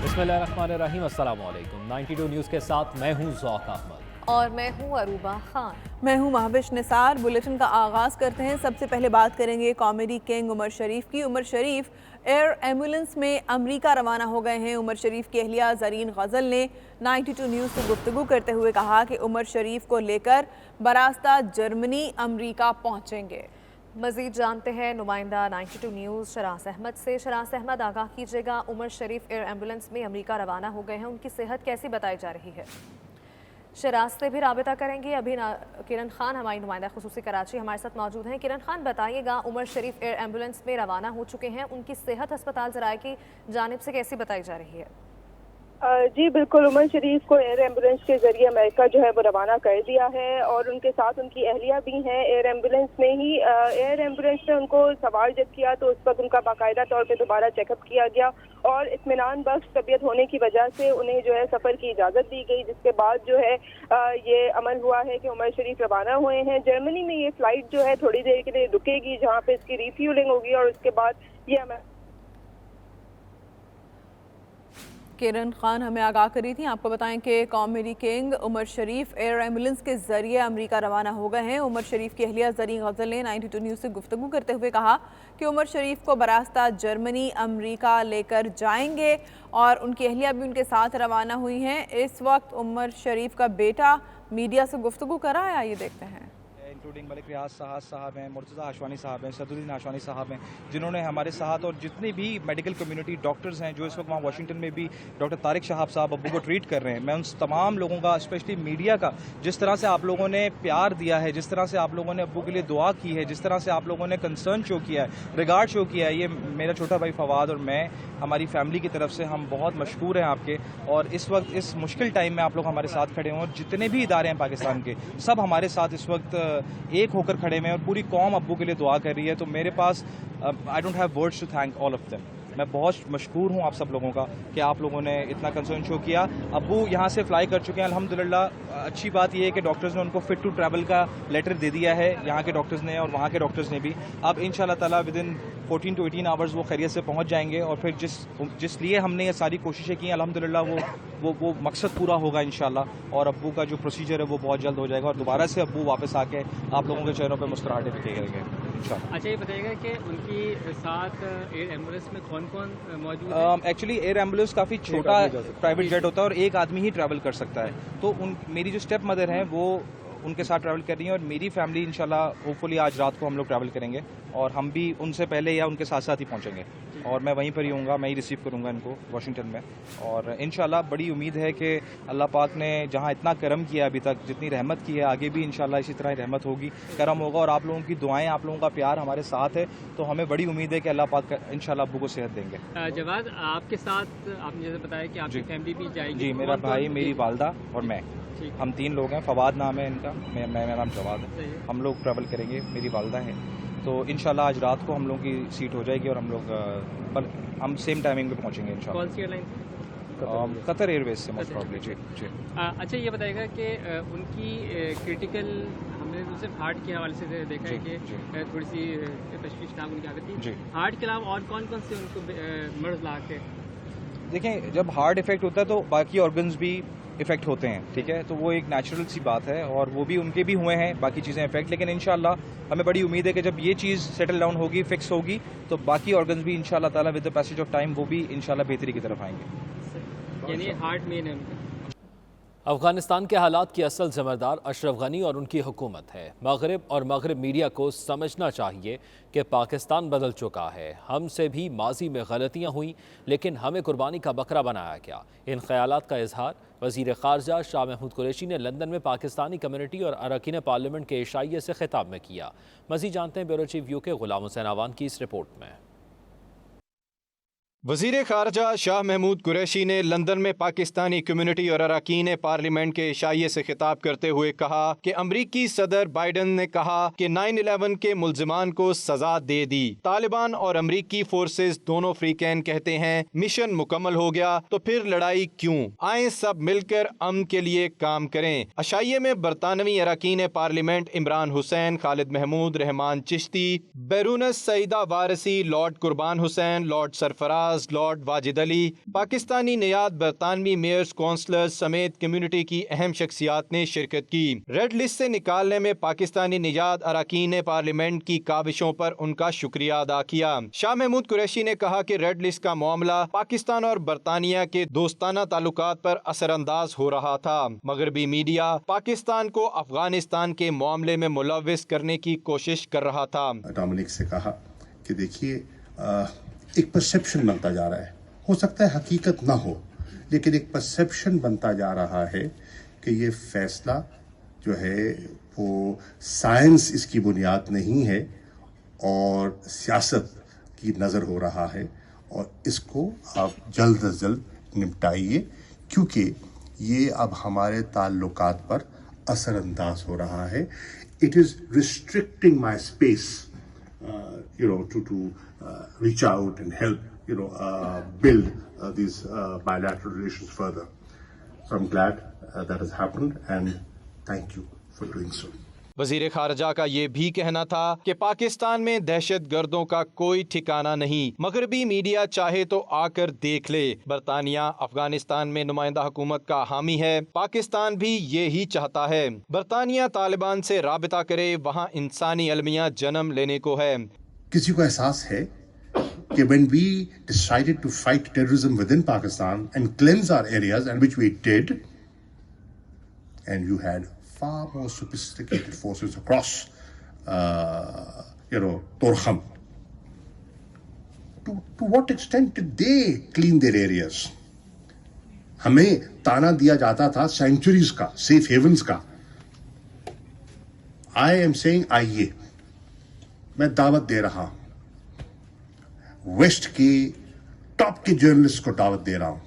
बिस्मिल्लाहिर्रहमानिर्रहीम, अस्सलाम वालेकुम। 92 न्यूज़ के साथ मैं हूँ ज़ौक अहमद और मैं हूँ अरूबा खान। मैं हूँ महविश निसार। बुलेटिन का आगाज़ करते हैं। सबसे पहले बात करेंगे कॉमेडी किंग उमर शरीफ की। उमर शरीफ एयर एम्बुलेंस में अमेरिका रवाना हो गए हैं। उमर शरीफ की अहलिया ज़रीन गज़ल ने 92 न्यूज़ से गुफ्तगू करते हुए कहा कि उमर शरीफ को लेकर बरास्ता जर्मनी अमेरिका पहुँचेंगे। मज़ीद जानते हैं नुमाइंदा 92 न्यूज़ शरास अहमद से। शरास अहमद, आगाह कीजिएगा, उमर शरीफ एयर एम्बुलेंस में अमेरिका रवाना हो गए हैं, उनकी सेहत कैसी बताई जा रही है? शरास से भी राबिता करेंगे। अभी किरण खान हमारी नुमाइंदा खुसूसी कराची हमारे साथ मौजूद हैं। किरण खान, बताइएगा, उमर शरीफ एयर एम्बुलेंस में रवाना हो चुके हैं, उनकी सेहत अस्पताल ज़राए की जानिब से कैसी बताई जा रही है? जी बिल्कुल, उमर शरीफ को एयर एम्बुलेंस के जरिए अमेरिका जो है वो रवाना कर दिया है और उनके साथ उनकी अहलिया भी हैं। एयर एम्बुलेंस में ही एयर एम्बुलेंस में उनको सवार जब किया तो उस वक्त उनका बाकायदा तौर पे दोबारा चेकअप किया गया और इत्मीनान बख्श तबीयत होने की वजह से उन्हें जो है सफ़र की इजाज़त दी गई, जिसके बाद जो है ये अमल हुआ है कि उमर शरीफ रवाना हुए हैं। जर्मनी में ये फ़्लाइट जो है थोड़ी देर के लिए रुकेगी, जहाँ पे इसकी रिफ्यूलिंग होगी और उसके बाद ये किरण खान हमें आगाह करी थी। आपको बताएं कि कॉमेडी किंग उमर शरीफ एयर एम्बुलेंस के जरिए अमेरिका रवाना हो गए हैं। उमर शरीफ की अहलिया ज़रीन गज़ल ने 92 न्यूज़ से गुफ्तगू करते हुए कहा कि उमर शरीफ को बरास्ता जर्मनी अमेरिका लेकर जाएंगे और उनकी अहलिया भी उनके साथ रवाना हुई हैं। इस वक्त उमर शरीफ का बेटा मीडिया से गुफ्तगू कर रहा है, ये देखते हैं। इंक्लूडिंग मलिक रियाज साहब हैं, मुर्तज़ा आशवानी साहब हैं, सदरुद्दीन आशवानी साहब हैं, जिन्होंने हमारे साथ और जितनी भी मेडिकल कम्युनिटी डॉक्टर्स हैं जो इस वक्त वहाँ वाशिंगटन में भी डॉक्टर तारिक शहाब साहब अब्बू को ट्रीट कर रहे हैं, मैं उन तमाम लोगों का, स्पेशली मीडिया का, जिस तरह से आप लोगों ने प्यार दिया है, जिस तरह से आप लोगों ने अब्बू के लिए दुआ की है, जिस तरह से आप लोगों ने कंसर्न शो किया है, रिगार्ड शो किया है, ये मेरा छोटा भाई फवाद और मैं, हमारी फैमिली की तरफ से हम बहुत मशकूर हैं आपके। और इस वक्त इस मुश्किल टाइम में आप लोग हमारे साथ खड़े हों और जितने भी इदारे हैं पाकिस्तान के, सब हमारे साथ इस वक्त एक होकर खड़े हैं और पूरी कौम अब्बू के लिए दुआ कर रही है। तो मेरे पास I don't have words to thank all of them. मैं बहुत मशकूर हूँ आप सब लोगों का कि आप लोगों ने इतना कंसर्न शो किया। अब्बू यहाँ से फ्लाई कर चुके हैं अल्हम्दुलिल्लाह। अच्छी बात यह है कि डॉक्टर्स ने उनको फिट टू ट्रैवल का लेटर दे दिया है, यहाँ के डॉक्टर्स ने और वहाँ के डॉक्टर्स ने भी। अब इंशाल्लाह ताला विद इन 14 to 18 आवर्स वो खैरियत से पहुँच जाएंगे और फिर जिस लिए हमने ये सारी कोशिशें की अल्हम्दुलिल्लाह वो मकसद पूरा होगा इंशाल्लाह। और अब्बू का जो प्रोसीजर है वो बहुत जल्द हो जाएगा और दोबारा से अब्बू वापस आके आप लोगों के चेहरों पर मुस्कुराहटें दिखेंगे इंशाल्लाह। अच्छा, ये बताइएगा कि उनकी साथ एयर एम्बुलेंस में कौन कौन मौजूद है? एक्चुअली एयर एम्बुलेंस काफ़ी छोटा प्राइवेट जेट होता है और एक आदमी ही ट्रैवल कर सकता है। तो मेरी जो स्टेप मदर हैं वो उनके साथ ट्रैवल कर रही हैं और मेरी फैमिली इंशाल्लाह होपफुली आज रात को हम लोग ट्रैवल करेंगे और हम भी उनसे पहले या उनके साथ साथ ही पहुंचेंगे और मैं वहीं पर ही हूँगा, मैं ही रिसीव करूँगा इनको वाशिंगटन में। और इंशाल्लाह बड़ी उम्मीद है कि अल्लाह पाक ने जहाँ इतना करम किया अभी तक, जितनी रहमत की है, आगे भी इंशाल्लाह इसी तरह रहमत होगी, करम होगा और आप लोगों की दुआएं, आप लोगों का प्यार हमारे साथ है। तो हमें बड़ी उम्मीद है कि अल्लाह पाक इंशाल्लाह अब्बू को सेहत देंगे। जवाद, आपके साथ आपने जैसे बताया कि आपकी फैमिली भी जाएगी? जी, मेरा भाई, मेरी वालदा और मैं, हम 3 लोग हैं। फवाद नाम है इनका, मेरा नाम जवाद है। हम लोग ट्रैवल करेंगे, मेरी वालदा है। तो इंशाल्लाह आज रात को हम लोगों की सीट हो जाएगी और हम सेम टाइमिंग पे पहुंचेंगे इंशाल्लाह। कौन सी एयरलाइन? कतर एयरवेज से मोस्ट प्रॉब्ली। जी जी। अच्छा, ये बताइएगा कि उनकी क्रिटिकल, हमने तो सिर्फ हार्ट के हवाले से देखा है कि थोड़ी सी तशवीशनाक उनकी हालत थी। हार्ट के अलावा और कौन कौन से उनको मर्ज ला के? देखें, जब हार्ट इफेक्ट होता है तो बाकी ऑर्गन्स भी इफेक्ट होते हैं, ठीक है, तो वो एक नेचुरल सी बात है और वो भी उनके भी हुए हैं बाकी चीज़ें इफेक्ट। लेकिन इंशाल्लाह हमें बड़ी उम्मीद है कि जब ये चीज़ सेटल डाउन होगी, फिक्स होगी, तो बाकी ऑर्गन्स भी इंशाल्लाह ताला with the passage of time वो भी इंशाल्लाह बेहतरी की तरफ आएंगे। यानी हार्ट मेन है उनका। अफगानिस्तान के हालात की असल ज़िम्मेदार अशरफ गनी और उनकी हुकूमत है। मगरब और मगरब मीडिया को समझना चाहिए कि पाकिस्तान बदल चुका है। हमसे भी माजी में गलतियाँ हुई, लेकिन हमें कुर्बानी का बकरा बनाया गया। इन ख्यालात का इजहार वज़ीर ख़ारजा शाह महमूद कुरैशी ने लंदन में पाकिस्तानी कम्युनिटी और अरकान पार्लियामेंट के इशाइये से खिताब में किया। मज़ीद जानते हैं bureau chief UK Ghulam Hussain Awan की इस रिपोर्ट में। वज़ीर ख़ारजा शाह महमूद कुरैशी ने लंदन में पाकिस्तानी कम्युनिटी और अरकान पार्लियामेंट के इशाइये से खिताब करते हुए कहा कि अमरीकी सदर बाइडन ने कहा कि 9/11 के मुल्ज़िमान को सजा दे दी। तालिबान और अमरीकी फोर्सेस दोनों फ्रीकैन कहते हैं मिशन मुकम्मल हो गया, तो फिर लड़ाई क्यों? आए सब मिलकर अमन के लिए काम करें। इशाइये में बरतानवी अरकान parliament Imran Hussain, Khalid Mahmood, Rehman Chishti, baroness Sayeeda Warsi, lord Qurban Hussain, lord Sarfraz, अंदाज लॉर्ड वाजिद अली, पाकिस्तानी नियाद बरतानवी मेयर्स काउंसलर्स समेत कम्युनिटी की अहम शख्सियात ने शिरकत की। रेड लिस्ट से निकालने में पाकिस्तानी नियाद अरकान पार्लियामेंट की काविशों पर उनका शुक्रिया अदा किया। शाह महमूद कुरैशी ने कहा कि रेड लिस्ट का मामला पाकिस्तान और बरतानिया के दोस्ताना ताल्लुकात पर असरअंदाज हो रहा था। मगरबी मीडिया पाकिस्तान को अफगानिस्तान के मामले में मुलव्विस करने की कोशिश कर रहा था। डोमिनिक से कहा कि देखिए एक परसेप्शन बनता जा रहा है, हो सकता है हकीकत ना हो, लेकिन एक परसेप्शन बनता जा रहा है कि ये फैसला जो है वो साइंस इसकी बुनियाद नहीं है और सियासत की नज़र हो रहा है, और इसको आप जल्द अज जल्द निपटाइए, क्योंकि ये अब हमारे ताल्लुकात पर असरअंदाज हो रहा है। It is restricting my space to reach out and help build these bilateral relations further. So I'm glad that has happened, and thank you for doing so. वजीर खारजा का ये भी कहना था कि पाकिस्तान में दहशत गर्दों का कोई ठिकाना नहीं, मगरबी मीडिया चाहे तो आकर देख ले। बरतानिया अफगानिस्तान में नुमाइंदा हुकूमत का हामी है, पाकिस्तान भी ये ही चाहता है। बरतानिया तालिबान से राबिता करे, वहाँ इंसानी अलमिया जन्म लेने को है। किसी को एहसास है कि when we decided to fight terrorism within Pakistan and cleanse our areas, and which we did, and you had far more sophisticated forces across, Torkham. To what extent did they clean their areas? हमें ताना दिया जाता था centuries का, safe havens का। I am saying आइए, मैं दावत दे रहा हूं, वेस्ट के टॉप के जर्नलिस्ट को दावत दे रहा हूं,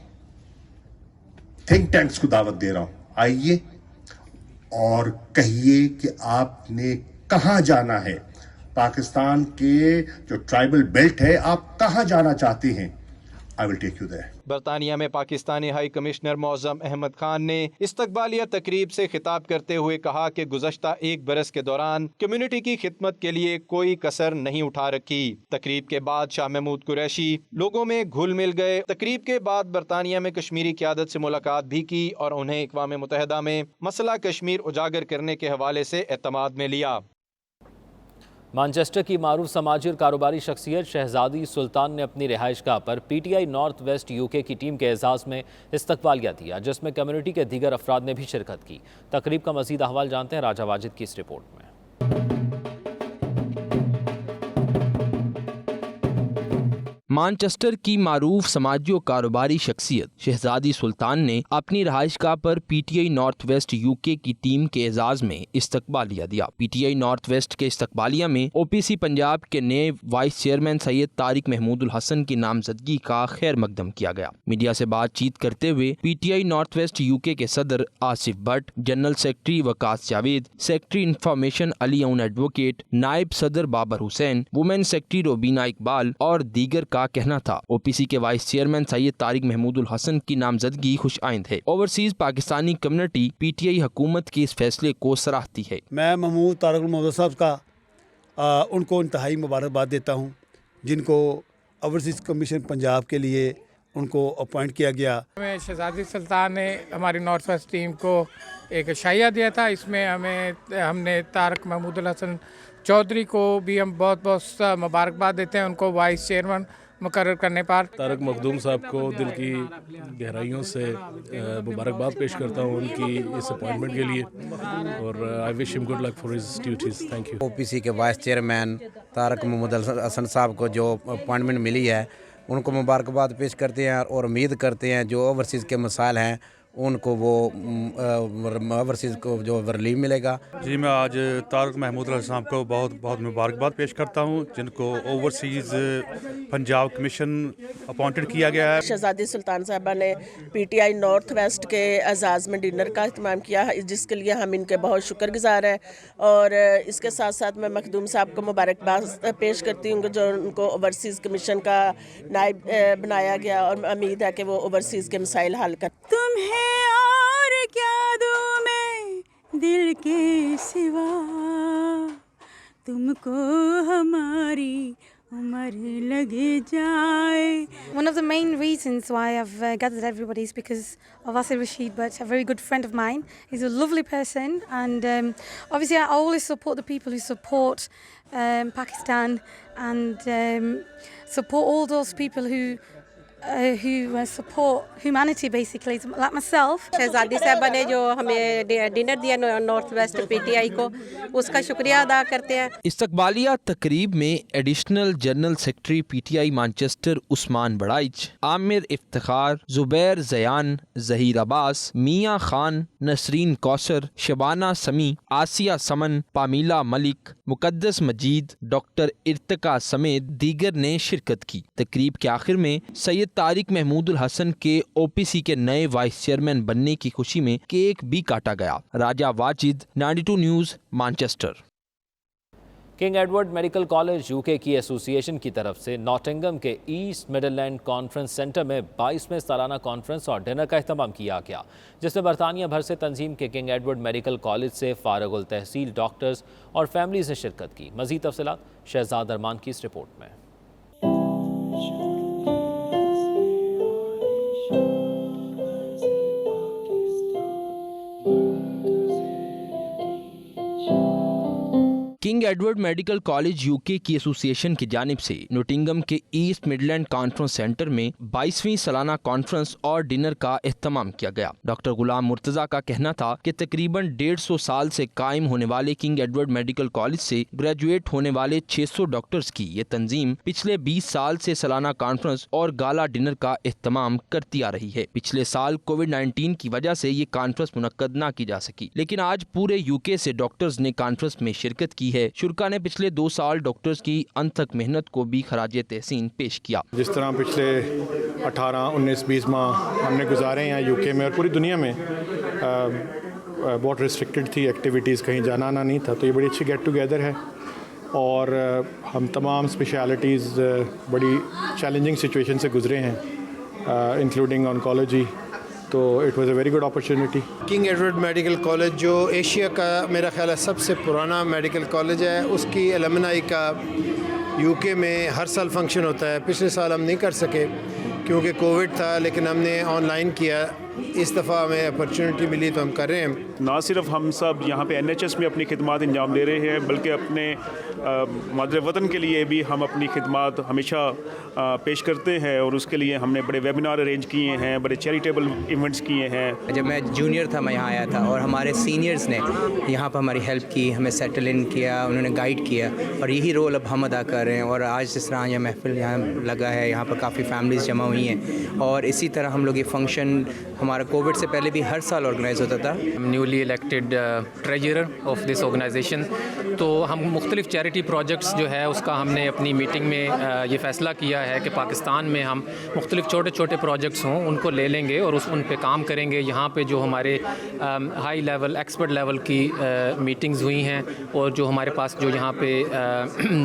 थिंक टैंक्स को दावत दे रहा हूं, आइए और कहिए कि आपने कहां जाना है, पाकिस्तान के जो ट्राइबल बेल्ट है आप कहां जाना चाहते हैं, I will take you there. बरतानिया में पाकिस्तानी हाई कमिश्नर मौज़म अहमद खान ने इस्तकबालिया तकरीब से खिताब करते हुए कहा कि गुज़श्ता एक बरस के दौरान कम्युनिटी की खिदमत के लिए कोई कसर नहीं उठा रखी। तकरीब के बाद शाह महमूद कुरैशी लोगों में घुल मिल गए। तकरीब के बाद बरतानिया में कश्मीरी क़यादत से मुलाकात भी की और उन्हें अक़वाम मुत्तहिदा में मसला कश्मीर उजागर करने के हवाले से एतमाद में लिया। मानचेस्टर की मारूफ समाजी और कारोबारी शख्सियत शहजादी सुल्तान ने अपनी रिहाइशगाह पर PTI नॉर्थ वेस्ट UK की टीम के एजाज़ में इस्तकबालिया दिया, जिसमें कम्युनिटी के दीगर अफराद ने भी शिरकत की। तकरीब का मज़ीद अहवाल जानते हैं राजा वाजिद की इस रिपोर्ट में। मानचेस्टर की मारूफ समाजी और कारोबारी शख्सियत शहजादी सुल्तान ने अपनी रहायशगाह पर PTI नॉर्थ वेस्ट UK की टीम के एजाज़ में इस्तकबालिया दिया। PTI नॉर्थ वेस्ट के इस्तकबालिया में OPC पंजाब के नए वाइस चेयरमैन सैयद तारिक महमूदुल हसन की नामजदगी का खैर मकदम किया गया। मीडिया से बातचीत करते हुए PTI नॉर्थ वेस्ट UK के सदर Asif Bhatt, general secretary Waqas Javed, secretary information Ali Aun advocate, नायब सदर बाबर हुसैन, वुमेन सेक्रेटरी रोबीना इकबाल और दीगर का कहना था OPC के वाइस चेयरमैन सैयद तारिक महमूदुल हसन की नामजदगी खुश आइंद है। ओवरसीज पाकिस्तानी कम्युनिटी PTI हुकूमत के इस फैसले को सराहती है। मैं महमूद तारिक महमूद साहब का उनको इंतहाई मुबारकबाद देता हूँ, जिनको ओवरसीज कमीशन पंजाब के लिए उनको अपॉइंट किया गया। हमें शहजादी सुल्तान ने हमारी नॉर्थ वेस्ट टीम को एक शाइया दिया था, इसमें हमने तारिक महमूदुल हसन चौधरी को भी हम बहुत बहुत मुबारकबाद देते हैं, उनको वाइस चेयरमैन मुकर्रर करने पर। तारिक मखदूम साहब को दिल की गहराइयों से मुबारकबाद पेश करता हूँ उनकी इस अपॉइंटमेंट के लिए, और I wish him good luck for his duties. Thank you. OPC के वाइस चेयरमैन तारिक महमूदुल हसन साहब को जो अपॉइंटमेंट मिली है उनको मुबारकबाद पेश करते हैं और उम्मीद करते हैं जो ओवरसीज़ के मसाइल हैं उनको वो ओवरसीज़ को जो रिलीफ मिलेगा। जी, मैं आज तारिक महमूदुल हसन साहब को बहुत बहुत मुबारकबाद पेश करता हूँ, जिनको ओवरसीज़ पंजाब कमीशन अपॉइंटेड किया गया है। शहजादी सुल्तान साहबा ने PTI नॉर्थ वेस्ट के एजाज़ में डिनर का इत्माम किया, जिसके लिए हम इनके बहुत शुक्रगुजार हैं, और इसके साथ साथ मैं मखदूम साहब को मुबारकबाद पेश करती हूँ जो उनको ओवरसीज़ कमीशन का नायब बनाया गया, और उम्मीद है कि वो ओवरसीज़ के मसाइल हल कर। तुम्हें और क्या दूँ मैं दिल के सिवा, तुमको हमारी उम्र लगे जाए. One of the main reasons why I've gathered everybody is because of Asir Rashid Butt, a very good friend of mine. He's a lovely person, and obviously I always support the people who support Pakistan and support all those people who support humanity, basically, like myself. शहजादी साहबा ने जो हमें dinner दिया north west PTI को, उसका शुक्रिया अदा करते हैं. इस्तकबालिया तकरीब में additional general secretary PTI Manchester Usman Baraich, Amir Iftikhar, Zubair Zayan, Zaheer Abbas, Mian Khan, Nasreen Kausar, Shabana Sami, Asia Saman, Pamela Malik, Muqaddas Majeed, doctor Irtiqa समेत दीगर ने शिरकत की. तकरीब के आखिर में सैयद तारिक महमूदुल हसन के ओपीसी के नए वाइस चेयरमैन बनने की खुशी में केक भी काटा गया. Raja Wajid, 92 news, Manchester. King Edward medical college UK की एसोसिएशन की तरफ से नॉटिंघम के ईस्ट मिडलैंड कॉन्फ्रेंस सेंटर में 22वें सालाना कॉन्फ्रेंस और डिनर का अहतमाम किया गया, जिसमें बरतानिया भर से तंजीम के किंग एडवर्ड मेडिकल कॉलेज से फारगुल तहसील डॉक्टर्स और फैमिलीज ने शिरकत की. मज़ीद तफसीलात शहजाद अरमान की इस रिपोर्ट में. King Edward medical college UK की एसोसिएशन की जानिब से नोटिंगम के ईस्ट मिडलैंड कॉन्फ्रेंस सेंटर में 22वीं सालाना कॉन्फ्रेंस और डिनर का एहतमाम किया गया. डॉक्टर गुलाम मुर्तज़ा का कहना था कि तकरीबन 150 साल से कायम होने वाले किंग एडवर्ड मेडिकल कॉलेज से ग्रेजुएट होने वाले 600 डॉक्टर्स की ये तंजीम पिछले 20 साल से सालाना कॉन्फ्रेंस और गाला डिनर का एहतमाम करती आ रही है. पिछले साल कोविड-19 की वजह से ये कॉन्फ्रेंस मुनक्कद ना की जा सकी, लेकिन आज पूरे यूके से डॉक्टर्स ने कॉन्फ्रेंस में शिरकत की है. शुरका ने पिछले 2 साल डॉक्टर्स की अनथक मेहनत को भी खराज तहसीन पेश किया. जिस तरह पिछले 18, 19, 20 माह हमने गुजारे हैं यूके में और पूरी दुनिया में, बहुत रिस्ट्रिक्टेड थी एक्टिविटीज़, कहीं जाना आना नहीं था, तो ये बड़ी अच्छी गेट टुगेदर है. और हम तमाम स्पेशलिटीज़ बड़ी चैलेंजिंग सिचुएशन से गुजरे हैं, इंक्लूडिंग ऑन्कोलॉजी, तो it was a very good opportunity. King Edward medical college जो एशिया का मेरा ख्याल है सबसे पुराना मेडिकल कॉलेज है, उसकी एलुमनाई का यूके में हर साल फंक्शन होता है. पिछले साल हम नहीं कर सके क्योंकि कोविड था, लेकिन हमने ऑनलाइन किया. इस दफ़ा हमें अपॉर्चुनिटी मिली तो हम कर रहे हैं. ना सिर्फ हम सब यहाँ पे NHS में अपनी खिदमत अंजाम दे रहे हैं, बल्कि अपने मादरे वतन के लिए भी हम अपनी खिदमत हमेशा पेश करते हैं, और उसके लिए हमने बड़े वेबिनार अरेंज किए हैं, बड़े चैरिटेबल इवेंट्स किए हैं. जब मैं जूनियर था मैं यहाँ आया था और हमारे सीनियर्स ने यहाँ पर हमारी हेल्प की, हमें सेटल इन किया, उन्होंने गाइड किया, और यही रोल अब हम अदा कर रहे हैं. और आज जिस तरह यह महफिल यहाँ लगा है, यहाँ पर काफ़ी फैमिलीज़ जमा हुई हैं, और इसी तरह हम लोग ये फंक्शन हमारा कोविड से पहले भी हर साल ऑर्गेनाइज होता था. Newly elected treasurer of this organisation, तो हम मुख्तलिफ चैरिटी प्रोजेक्ट्स जो है उसका हमने अपनी मीटिंग में ये फ़ैसला किया है कि पाकिस्तान में हम मुख्तलिफ छोटे छोटे प्रोजेक्ट्स हों उनको ले लेंगे और उन पे काम करेंगे. यहाँ पे जो हमारे हाई लेवल एक्सपर्ट लेवल की मीटिंग्स हुई हैं, और जो हमारे पास जो यहाँ पे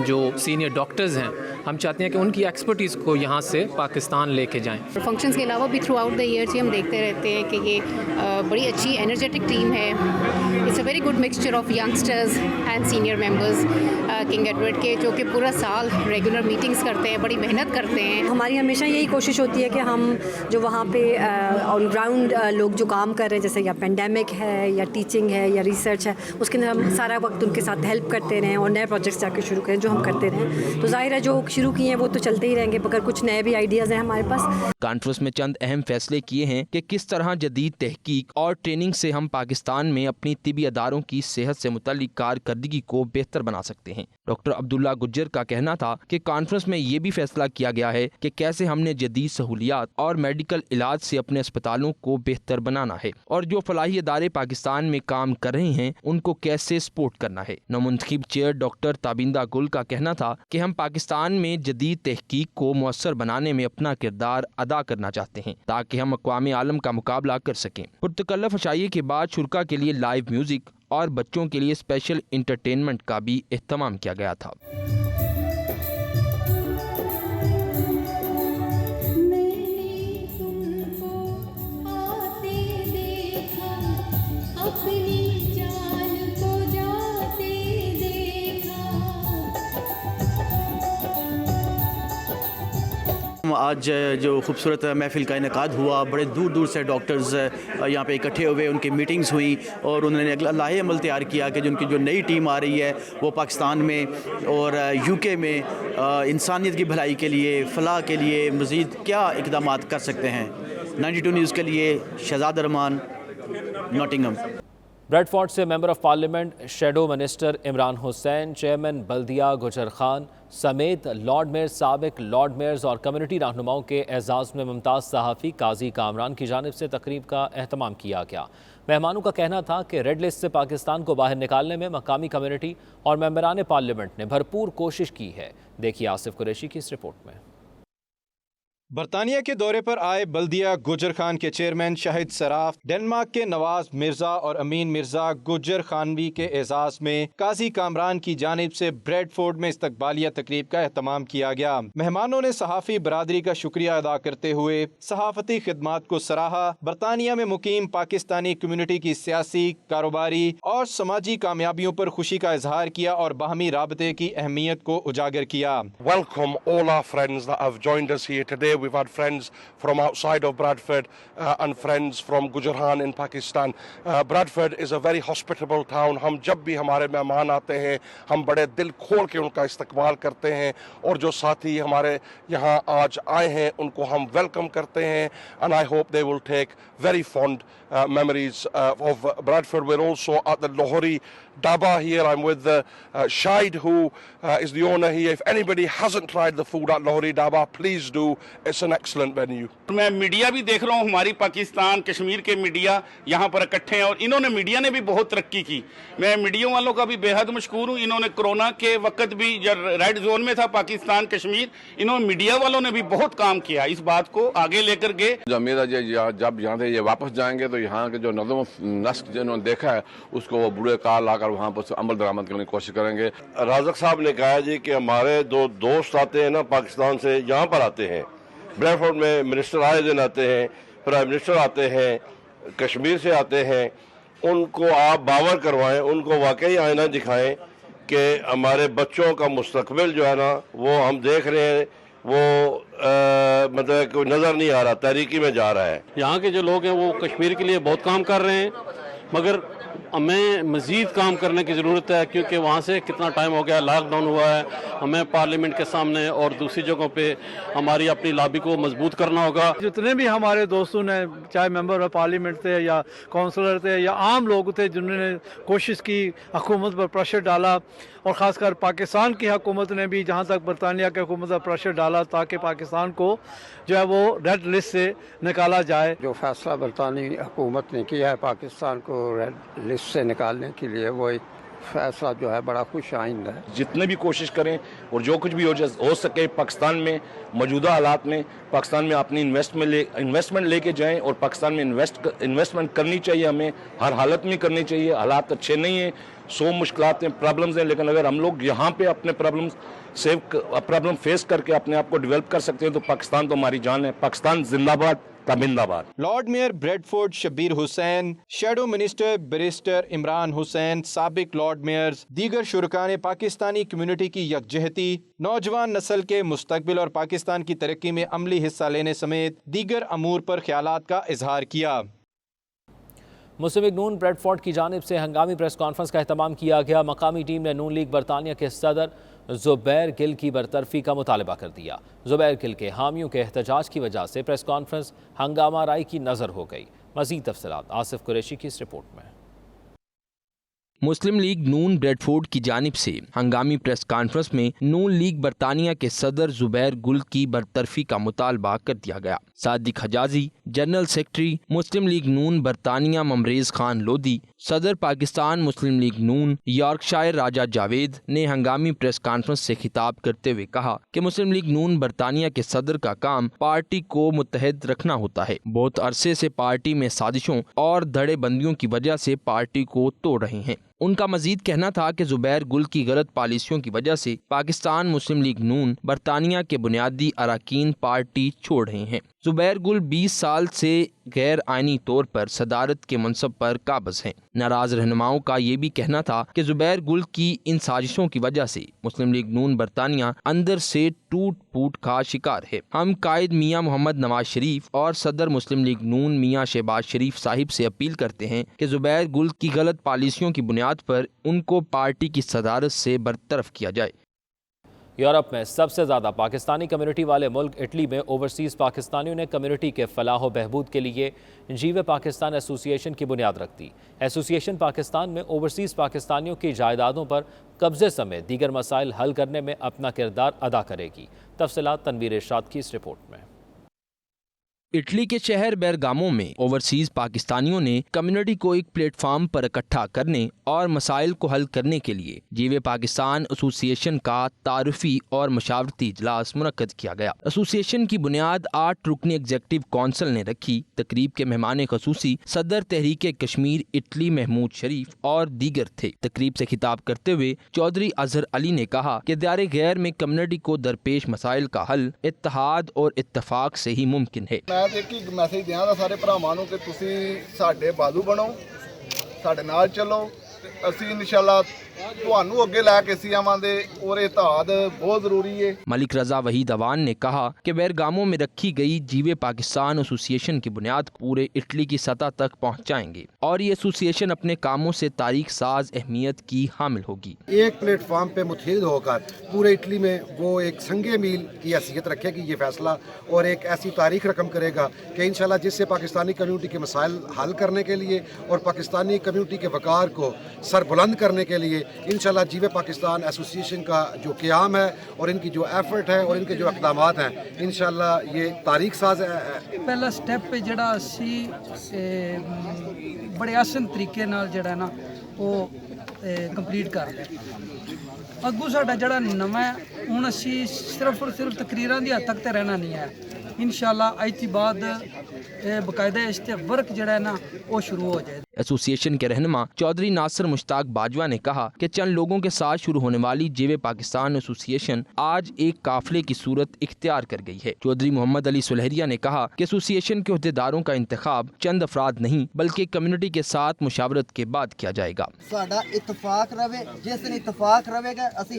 जो सीनियर डॉक्टर्स हैं, हम चाहते हैं कि उनकी एक्सपर्टीज़ को यहाँ से पाकिस्तान लेके जाएँ. फंक्शंस के अलावा भी थ्रू आउट द ईयर हम देखते रहते हैं कि ये बड़ी अच्छी एनर्जेटिक टीम है. It's a very good mixture of youngsters and senior members king Edward के, जो कि पूरा साल रेगुलर मीटिंग्स करते हैं, बड़ी मेहनत करते हैं. हमारी हमेशा यही कोशिश होती है कि हम जो वहाँ पे ऑन ग्राउंड लोग जो काम कर रहे हैं, जैसे या पेंडेमिक है या टीचिंग है या रिसर्च है, उसके अंदर हम सारा वक्त उनके साथ हेल्प करते रहें और नए प्रोजेक्ट्स जाकर शुरू करें जो हम करते रहें. तो जाहिर है जो शुरू किए हैं वो तो चलते ही रहेंगे, मगर कुछ नए भी आइडियाज़ हैं हमारे पास. कॉन्फ्रेंस में चंद अहम फैसले किए हैं कि किस तरह जदीद तहकीक और ट्रेनिंग से हम पाकिस्तान में अपनी तिबी अदारों की सेहत से मुतल्लिक कारकर्दगी को बेहतर बना सकते हैं. डॉक्टर अब्दुल्ला गुज्जर का कहना था कि कॉन्फ्रेंस में ये भी फैसला किया गया है कि कैसे हमने जदीद सहूलियात और मेडिकल इलाज से अपने अस्पतालों को बेहतर बनाना है, और जो फलाही अदारे पाकिस्तान में काम कर रहे हैं उनको कैसे सपोर्ट करना है. नौमुंतखब चेयर डॉक्टर ताबिंदा गुल का कहना था कि हम पाकिस्तान में जदीद तहकीक को मुअस्सर बनाने में अपना किरदार अदा करना चाहते हैं ताकि हम अक़वाम आलम का मुकाबला कर सकें. पुरतकल्लफ अशाइये के बाद शुरका के लिए लाइव म्यूजिक और बच्चों के लिए स्पेशल इंटरटेनमेंट का भी एहतमाम किया गया था. آج جو خوبصورت محفل کا انعقاد ہوا، بڑے دور دور سے ڈاکٹرز یہاں پہ اکٹھے ہوئے، ان کی میٹنگز ہوئیں اور انہوں نے اگلا لاہے عمل تیار کیا کہ ان کی جو نئی ٹیم آ رہی ہے وہ پاکستان میں اور یو کے میں انسانیت کی بھلائی کے لیے، فلاح کے لیے مزید کیا اقدامات کر سکتے ہیں۔ 92 نیوز کے لیے شہزاد ارمان، ناٹنگھم۔ بریڈ فورڈ سے member of parliament shadow minister Imran Hussain, chairman بلدیہ گجر خان سمیت لارڈ میئر، سابق لارڈ میئرز اور کمیونٹی رہنماؤں کے اعزاز میں ممتاز صحافی قاضی کامران کی جانب سے تقریب کا اہتمام کیا گیا۔ مہمانوں کا کہنا تھا کہ ریڈ لسٹ سے پاکستان کو باہر نکالنے میں مقامی کمیونٹی اور ممبران پارلیمنٹ نے بھرپور کوشش کی ہے۔ دیکھیے آصف قریشی کی اس رپورٹ میں۔ برطانیہ کے دورے پر آئے بلدیہ گجر خان کے چیئرمین شاہد سراف، ڈنمارک کے نواز مرزا اور امین مرزا گجر خانوی کے اعزاز میں قاضی کامران کی جانب سے بریڈ فورڈ میں استقبالیہ تقریب کا اہتمام کیا گیا۔ مہمانوں نے صحافی برادری کا شکریہ ادا کرتے ہوئے صحافتی خدمات کو سراہا، برطانیہ میں مقیم پاکستانی کمیونٹی کی سیاسی، کاروباری اور سماجی کامیابیوں پر خوشی کا اظہار کیا اور باہمی رابطے کی اہمیت کو اجاگر کیا۔ Welcome all our friends that have joined us here today. We've had friends from outside of Bradford and friends from Gujarhan in Pakistan. Bradford is a very hospitable town. ہم جب بھی ہمارے مہمان آتے ہیں ہم بڑے دل کھول کے ان کا استقبال کرتے ہیں، اور جو ساتھی ہمارے یہاں آج آئے ہیں ان کو ہم ویلکم کرتے ہیں. And I hope they will take very fond memories of Bradford. We're also at the Lahori Dhaba here. I'm with Shahid, who is the owner here. If anybody hasn't tried the food at Lahori Dhaba, please do. It's an excellent venue. میں media بھی دیکھ رہا ہوں، ہماری پاکستان کشمیر کے media یہاں پر اکٹھے ہیں اور انہوں نے میڈیا نے بھی بہت ترقی کی۔ میں میڈیا والوں کا بھی بے حد مشکور ہوں۔ انہوں نے کرونا کے وقت بھی جب ریڈ زون میں تھا پاکستان کشمیر، انہوں نے میڈیا والوں نے بھی بہت کام کیا، اس بات کو آگے لے کر گئے۔ امید ہے جب یہاں سے یہ واپس جائیں گے تو یہاں کے جو نظم و نسق جنہوں نے دیکھا ہے اس کو وہ بڑے کار لا کر وہاں پر عمل درآمد کرنے کی کوشش کریں گے۔ رازق صاحب نے کہا جی کہ ہمارے دو دوست آتے ہیں نا پاکستان سے، یہاں پر آتے ہیں بریڈ فورڈ میں، منسٹر آئے دن آتے ہیں، پرائم منسٹر آتے ہیں، کشمیر سے آتے ہیں، ان کو آپ باور کروائیں، ان کو واقعی آئینہ دکھائیں کہ ہمارے بچوں کا مستقبل جو ہے نا وہ ہم دیکھ رہے ہیں، وہ مطلب کوئی نظر نہیں آ رہا، تاریکی میں جا رہا ہے۔ یہاں کے جو لوگ ہیں وہ کشمیر کے لیے بہت کام کر رہے ہیں، مگر ہمیں مزید کام کرنے کی ضرورت ہے، کیونکہ وہاں سے کتنا ٹائم ہو گیا، لاک ڈاؤن ہوا ہے، ہمیں پارلیمنٹ کے سامنے اور دوسری جگہوں پہ ہماری اپنی لابی کو مضبوط کرنا ہوگا۔ جتنے بھی ہمارے دوستوں نے، چاہے ممبر آف پارلیمنٹ تھے یا کونسلر تھے یا عام لوگ تھے، جنہوں نے کوشش کی، حکومت پر پریشر ڈالا، اور خاص کر پاکستان کی حکومت نے بھی جہاں تک برطانیہ کی حکومت پر پریشر ڈالا تاکہ پاکستان کو جو ہے وہ ریڈ لسٹ سے نکالا جائے۔ جو فیصلہ برطانوی حکومت نے کیا ہے پاکستان کو ریڈ لسٹ سے نکالنے کے لیے، وہ ایک فیصلہ جو ہے بڑا خوش آئند ہے۔ جتنے بھی کوشش کریں اور جو کچھ بھی ہو سکے پاکستان میں موجودہ حالات میں پاکستان میں اپنی انویسٹمنٹ لے کے جائیں، اور پاکستان میں انویسٹمنٹ کرنی چاہیے، ہمیں ہر حالت میں کرنی چاہیے۔ حالات اچھے نہیں ہیں، 100 مشکلات ہیں، پرابلمز ہیں، لیکن اگر ہم لوگ یہاں پہ اپنے پرابلم فیس کر کے اپنے آپ کو ڈیولپ کر سکتے ہیں تو پاکستان تو ہماری جان ہے۔ پاکستان زندہ باد، تابندہ باد۔ Lord mayor Bradford Shabbir Hussain, shadow minister barrister Imran Hussain, سابق لارڈ میئرز، دیگر شرکاء نے پاکستانی کمیونٹی کی یکجہتی، نوجوان نسل کے مستقبل اور پاکستان کی ترقی میں عملی حصہ لینے سمیت دیگر امور پر خیالات کا اظہار کیا۔ مسلم لیگ نون بریڈ فورڈ کی جانب سے ہنگامی پریس کانفرنس کا اہتمام کیا گیا۔ مقامی ٹیم نے نون لیگ برطانیہ کے صدر زبیر گل کی برطرفی کا مطالبہ کر دیا۔ زبیر گل کے حامیوں کے احتجاج کی وجہ سے پریس کانفرنس ہنگامہ آرائی کی نظر ہو گئی۔ مزید تفصیلات آصف قریشی کی اس رپورٹ میں۔ مسلم لیگ نون بریڈ فورڈ کی جانب سے ہنگامی پریس کانفرنس میں نون لیگ برطانیہ کے صدر زبیر گل کی برطرفی کا مطالبہ کر دیا گیا۔ صادق حجازی، جنرل سیکرٹری مسلم لیگ نون برطانیہ ممریز خان لودھی، صدر پاکستان مسلم لیگ نون یارکشائر راجہ جاوید نے ہنگامی پریس کانفرنس سے خطاب کرتے ہوئے کہا کہ مسلم لیگ نون برطانیہ کے صدر کا کام پارٹی کو متحد رکھنا ہوتا ہے۔ بہت عرصے سے پارٹی میں سازشوں اور دھڑے بندیوں کی وجہ سے پارٹی کو توڑ رہے ہیں۔ ان کا مزید کہنا تھا کہ زبیر گل کی غلط پالیسیوں کی وجہ سے پاکستان مسلم لیگ نون برطانیہ کے بنیادی اراکین پارٹی چھوڑ رہے ہیں۔ जुबैर गुल 20 साल से गैर आइनी तौर पर सदारत के मनसब पर काबिज हैं। नाराज रहनुमाओं का ये भी कहना था कि जुबैर गुल की इन साजिशों की वजह से मुस्लिम लीग नून बरतानिया अंदर से टूट फूट का शिकार है। हम कायद मियां मोहम्मद नवाज शरीफ और सदर मुस्लिम लीग नून मियां शहबाज शरीफ साहिब से अपील करते हैं कि जुबैर गुल की गलत पॉलिसियों की बुनियाद पर उनको पार्टी की सदारत से बरतरफ किया जाए। यूरोप में सबसे ज़्यादा पाकिस्तानी कम्युनिटी वाले मुल्क इटली में ओवरसीज़ पाकिस्तानियों ने कम्युनिटी के फलाह व बहबूद के लिए जीवे पाकिस्तान एसोसिएशन की बुनियाद रख दी। एसोसिएशन पाकिस्तान में ओवरसीज़ पाकिस्तानियों की जायदादों पर कब्जे समेत दीगर मसाइल हल करने में अपना किरदार अदा करेगी। तफसीलात तनवीर इरशाद की इस रिपोर्ट में। इटली के शहर बेरगामो में ओवरसीज पाकिस्तानियों ने कम्युनिटी को एक प्लेटफार्म पर इकट्ठा करने और मसाइल को हल करने के लिए जीवे पाकिस्तान एसोसिएशन का तारुफी और मशावरती इजलास मुनक्कद किया गया। एसोसिएशन की बुनियाद 8 रुकनी एग्जीक्यूटिव कौंसिल ने रखी। तकरीब के मेहमान खसूसी सदर तहरीक कश्मीर इटली महमूद शरीफ और दीगर थे। तकरीब से खिताब करते हुए चौधरी अजहर अली ने कहा कि दायरे गैर में कम्युनिटी को दरपेश मसाइल का हल इत्तेहाद और इत्तफाक से ही मुमकिन है। ਮੈਂ ਤੇ ਇੱਕ ਮੈਸੇਜ ਦਿਆਂ ਸਾਰੇ ਭਰਾਵਾਂ ਨੂੰ ਕਿ ਤੁਸੀਂ ਸਾਡੇ ਬਾਜ਼ੂ ਬਣੋ, ਸਾਡੇ ਨਾਲ ਚੱਲੋ ਤੇ ਅਸੀਂ ਇਨਸ਼ਾਅੱਲਾ ਤੁਹਾਨੂੰ ਅੱਗੇ ਲੈ ਕੇ ਅਸੀਂ ਆਵਾਂਗੇ और इत्तेहाद बहुत ज़रूरी है। मलिक रजा वहीद अवान ने कहा कि बेरगामो में रखी गई जीवे पाकिस्तान एसोसिएशन की बुनियाद पूरे इटली की सतह तक पहुँचाएंगे और ये एसोसिएशन अपने कामों से तारीख साज अहमियत की हामिल होगी। एक प्लेटफार्म पे मुत्तहिद होकर पूरे इटली में वो एक संगे मील की हैसियत रखेगी ये फैसला और एक ऐसी तारीख रकम करेगा कि इंशाल्लाह जिससे पाकिस्तानी कम्यूनिटी के मसाइल हल करने के लिए और पाकिस्तानी कम्यूनिटी के वक़ार को सरबुलंद करने के लिए इंशाल्लाह जीवे पाकिस्तान एसोसिएशन का जो क़याम है और इनकी जो एफर्ट है और इनके जो इक़दामात हैं इंशाल्लाह ये तारीख साज है। पहला स्टेप जिहड़ा असी बड़े आसान तरीके नाल जिहड़ा ना वो कंप्लीट कर लिया। अगू साडा जिहड़ा नवां हुण असी सिर्फ और सिर्फ तकरीरां दी हद तक ते रहना नहीं है। इंशाल्लाह आज के बाद बाकायदा इस ते वर्क जिहड़ा है ना वो शुरू हो जाए। एसोसिएशन के रहनुमा चौधरी नासिर मुश्ताक बाजवा ने कहा कि चंद लोगों के साथ शुरू होने वाली जीवे पाकिस्तान एसोसिएशन आज एक काफिले की सूरत इख्तियार कर गई है। चौधरी मोहम्मद अली सुलहरिया ने कहा कि एसोसिएशन के अहदेदारों का इंतखाब चंद अफराद नहीं बल्कि कम्युनिटी के साथ मुशावरत के बाद किया जाएगा। साडा इत्तफाक रहे, जिस दिन इत्तफाक रहेगा असी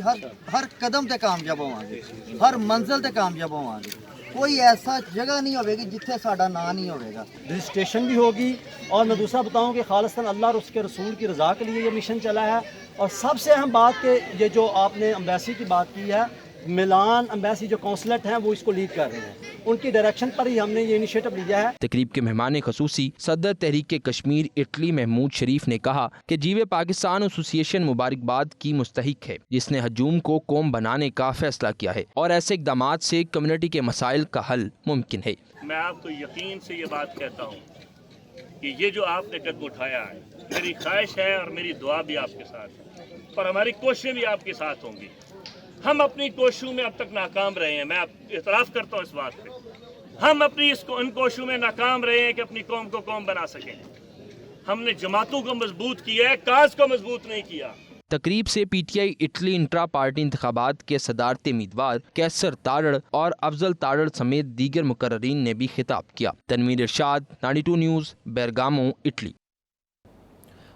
हर कदम ते कामयाब होवांगे, हर मंजिल ते कामयाब होवांगे। कोई ऐसा जगह नहीं होगी जिथे साडा ना नहीं होगा। रजिस्ट्रेशन भी होगी और मैं दूसरा बताऊं कि खालिस्तान अल्लाह और उसके रसूल की रज़ा के लिए ये मिशन चला है। और सबसे अहम बात कि ये जो आपने एम्बेसी की बात की है, मिलान एम्बेसी जो कौंसलेट हैं वो इसको लीड कर रहे हैं, उनकी डायरेक्शन पर ही हमने ये इनिशिएटिव लिया है। तकरीब के मेहमान खसूसी सदर तहरीक कश्मीर इटली महमूद शरीफ ने कहा कि जीवे पाकिस्तान एसोसिएशन मुबारकबाद की मुस्तहिक है जिसने हजूम को कौम बनाने का फैसला किया है और ऐसे इकदाम से कम्युनिटी के मसाइल का हल मुमकिन है। मैं आपको यकीन से ये बात कहता हूँ कि ये जो आपने कदम उठाया है, मेरी ख्वाहिश है और मेरी दुआ भी आपके साथ है और हमारी कोशिशें भी आपके साथ होंगी। हम अपनी कोशिशों में अब तक नाकाम रहे हैं, मैं इतराफ़ करता हूँ इस बात पे। हम अपनी इन कोशिशों में नाकाम रहे हैं कि अपनी कौम को कौम बना सकें। हमने जमातों को मजबूत किया है, काज को मजबूत नहीं किया। तकरीब से पीटीआई इटली इंट्रा पार्टी इंतखाबात के सदारती उम्मीदवार कैसर तारड़ और अफजल तारड़ समेत दीगर मुकर्ररीन ने भी खिताब किया। तनवीर इरशाद, 92 न्यूज़, बेरगामो, इटली।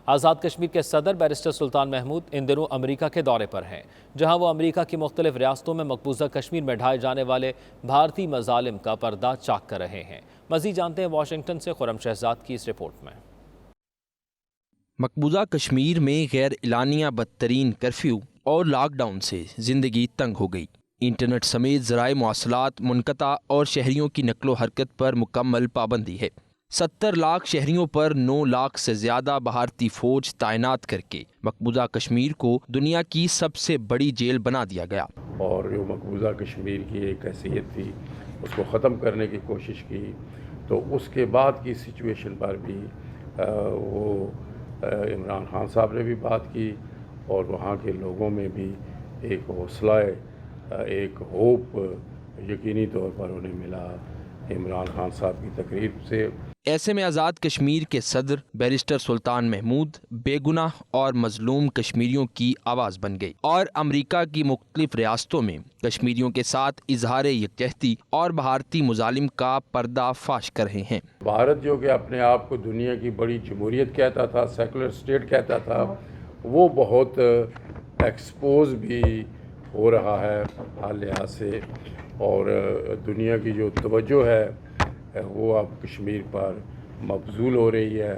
आज़ाद कश्मीर के सदर बैरिस्टर सुल्तान महमूद इन दिनों अमेरिका के दौरे पर हैं, जहां वो अमेरिका की मुख्तलिफ रियासतों में मकबूजा कश्मीर में ढाए जाने वाले भारतीय मजालिम का पर्दा चाक कर रहे हैं। मज़ीद जानते हैं वाशिंगटन से खुरम शहजाद की इस रिपोर्ट में। मकबूजा कश्मीर में गैर एलानिया बदतरीन कर्फ्यू और लॉकडाउन से ज़िंदगी तंग हो गई। इंटरनेट समेत ज़राए मवासलात मुनक़ता और शहरियों की नकलो हरकत पर मुकम्मल पाबंदी है। 70 लाख शहरियों पर 9 लाख से ज़्यादा भारतीय फ़ौज तैनात करके मकबूजा कश्मीर को दुनिया की सबसे बड़ी जेल बना दिया गया। और जो मकबूजा कश्मीर की एक हैसियत थी उसको ख़त्म करने की कोशिश की, तो उसके बाद की सिचुएशन पर भी वो इमरान खान साहब ने भी बात की और वहाँ के लोगों में भी एक हौसला, एक होप यकीनी तौर पर उन्हें मिला इमरान खान साहब की तकरीर से। ऐसे में आज़ाद कश्मीर के सदर बैरिस्टर सुल्तान महमूद बेगुनाह और मजलूम कश्मीरियों की आवाज़ बन गई और अमरीका की मुख्तलिफ रियासतों में कश्मीरियों के साथ इजहार यकजहती और भारतीय मुजालिम का पर्दा फाश कर रहे हैं। भारत जो कि अपने आप को दुनिया की बड़ी जमहूरियत कहता था, सेकुलर स्टेट कहता था, वो बहुत एक्सपोज भी हो रहा है हर लिहाज से, और दुनिया की जो तवज्जो है वो अब कश्मीर पर मबजूल हो रही है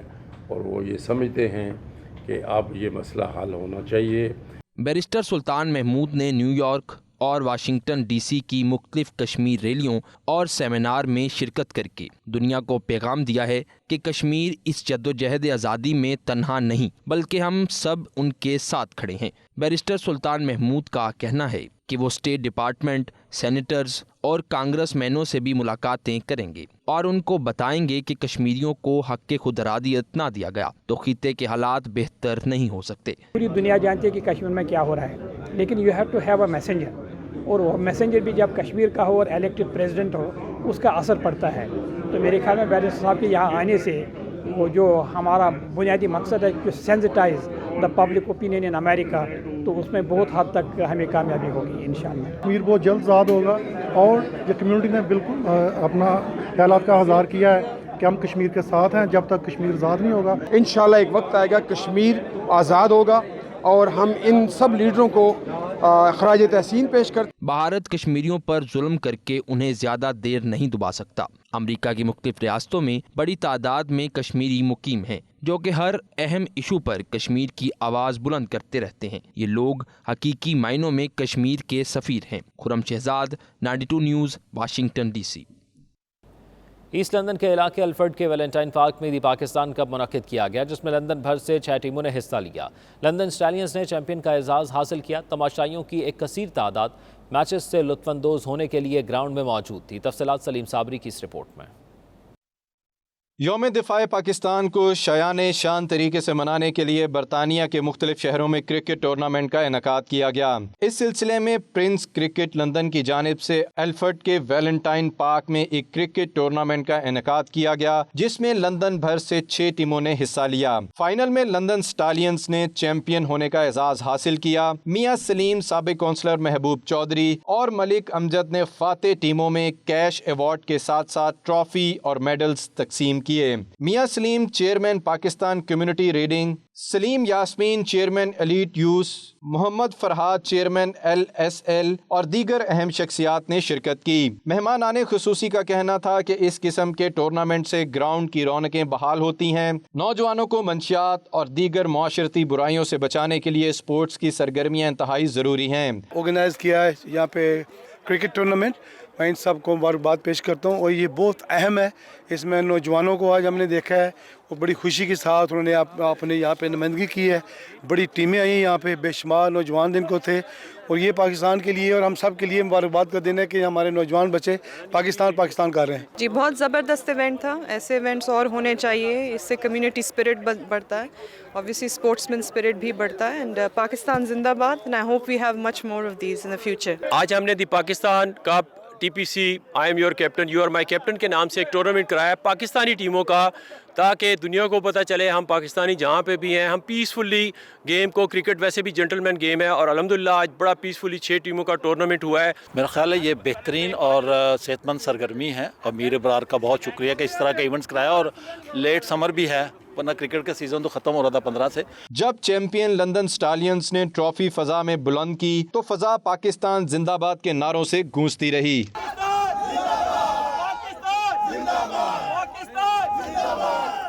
और वो ये समझते हैं कि अब ये मसला हल होना चाहिए। बैरिस्टर सुल्तान महमूद ने न्यूयॉर्क और वाशिंगटन डीसी की मुख्तलिफ कश्मीर रैलियों और सेमिनार में शिरकत करके दुनिया को पैगाम दिया है कि कश्मीर इस जद्दोजहद आज़ादी में तन्हा नहीं बल्कि हम सब उनके साथ खड़े हैं। बैरिस्टर सुल्तान महमूद का कहना है कि वो स्टेट डिपार्टमेंट, सेनेटर्स और कांग्रेसमैनों से भी मुलाकातें करेंगे और उनको बताएंगे कि कश्मीरियों को हक़ खुद इरादियत ना दिया गया तो खित्ते के हालात बेहतर नहीं हो सकते। पूरी दुनिया जानती है कि कश्मीर में क्या हो रहा है, लेकिन you have to have a messenger, और वो मैसेंजर भी जब कश्मीर का हो और इलेक्टेड प्रेसिडेंट हो उसका असर पड़ता है। तो मेरे ख्याल में बैरिस्टर साहब के यहाँ आने से वो जो हमारा बुनियादी मकसद है कि sensitise the public opinion in America, तो उसमें बहुत हद तक हमें कामयाबी होगी इंशाअल्लाह। कश्मीर बहुत जल्द आज़ाद होगा और ये कम्युनिटी ने बिल्कुल अपना ख्यालात का इज़हार किया है कि हम कश्मीर के साथ हैं जब तक कश्मीर आज़ाद नहीं होगा। इंशाअल्लाह एक वक्त आएगा कश्मीर आज़ाद होगा और हम इन सब लीडरों को खराज तहसीन पेश कर। भारत कश्मीरियों पर जुल्म करके उन्हें ज्यादा देर नहीं दुबा सकता। अमेरिका की मुख्तलिफ रियासतों में बड़ी तादाद में कश्मीरी मुकीम हैं जो कि हर अहम इशू पर कश्मीर की आवाज़ बुलंद करते रहते हैं। ये लोग हकीकी मायनों में कश्मीर के सफ़ीर हैं। Khurram Shahzad, 92 news, Washington DC। East London के इलाके अल्फर्ड के वैलेंटाइन पार्क में दी पाकिस्तान कप मुनक्किद किया गया जिसमें लंदन भर से 6 टीमों ने हिस्सा लिया। लंदन स्टैलियंस ने चैंपियन का एजाज़ हासिल किया। तमाशाइयों की एक कसीर तादाद मैचेस से लुत्फानंदोज होने के लिए ग्राउंड में मौजूद थी। तफसीलात सलीम साबरी की इस रिपोर्ट में। यौम दिफाए पाकिस्तान को शायाने शान तरीके से मनाने के लिए बरतानिया के मुख्तलिफ शहरों में क्रिकेट टूर्नामेंट का इनेकाद किया गया। इस सिलसिले में प्रिंस क्रिकेट लंदन की जानिब से एल्फर्ड के वैलेंटाइन पार्क में एक क्रिकेट टूर्नामेंट का इनेकाद किया गया जिसमें लंदन भर से 6 टीमों ने हिस्सा लिया। फाइनल में लंदन स्टालियंस ने चैंपियन होने का एजाज हासिल किया। मियां सलीम, साबिक काउंसलर महबूब चौधरी और मलिक अमजद ने फाते टीमों में कैश अवार्ड के साथ साथ ट्रॉफी और मेडल्स तकसीम किए। Mian Salim chairman Pakistan community Reading, Salim Yasmeen chairman elite youth, Mohammad Farhad chairman LSL और दीगर अहम शख्सियात ने शिरकत की। मेहमानाने खुसूसी का कहना था कि इस किस्म के टूर्नामेंट से ग्राउंड की रौनकें बहाल होती हैं। नौजवानों को मंशियात और दीगर मुआशरती बुराइयों से बचाने के लिए स्पोर्ट्स की सरगर्मियाँ इंतहाई ज़रूरी हैं। ऑर्गेनाइज किया है यहाँ पे क्रिकेट टूर्नामेंट, मैं इन सबको मुबारकबाद पेश करता हूँ और ये बहुत अहम है। इसमें नौजवानों को आज हमने देखा है वो बड़ी खुशी के साथ उन्होंने अपने यहाँ पे नुमाइंदगी की है। बड़ी टीमें आई यहाँ पे, बेशुमार नौजवान दिन को थे और ये पाकिस्तान के लिए और हम सब के लिए मुबारकबाद का दिन है कि हमारे नौजवान बच्चे पाकिस्तान कर रहे हैं। जी बहुत ज़बरदस्त इवेंट था। ऐसे इवेंट्स और होने चाहिए, इससे कम्युनिटी स्पिरिट बढ़ता है, ऑब्वियसली स्पोर्ट्समैन स्पिरिट भी बढ़ता है। एंड पाकिस्तान जिंदाबाद and I hope we have much more of these in the future. आज हमने the Pakistan cup TPC I am your captain you are my captain के नाम से एक टूर्नामेंट कराया पाकिस्तानी टीमों का, ताकि दुनिया को पता चले हम पाकिस्तानी जहाँ पे भी हैं हम पीसफुली गेम को, क्रिकेट वैसे भी जेंटलमैन गेम है और अल्हम्दुलिल्लाह आज बड़ा पीसफुली 6 टीमों का टूर्नामेंट हुआ है। मेरा ख्याल है ये बेहतरीन और सेहतमंद सरगर्मी है और मीर बरार का बहुत शुक्रिया कि इस तरह के इवेंट्स कराया और लेट समर भी है वरना क्रिकेट का सीजन तो खत्म हो रहा था 15 से। जब चैंपियन लंदन स्टालियंस ने ट्रॉफी फजा में बुलंद की तो फजा पाकिस्तान जिंदाबाद के नारों से गूंजती रही।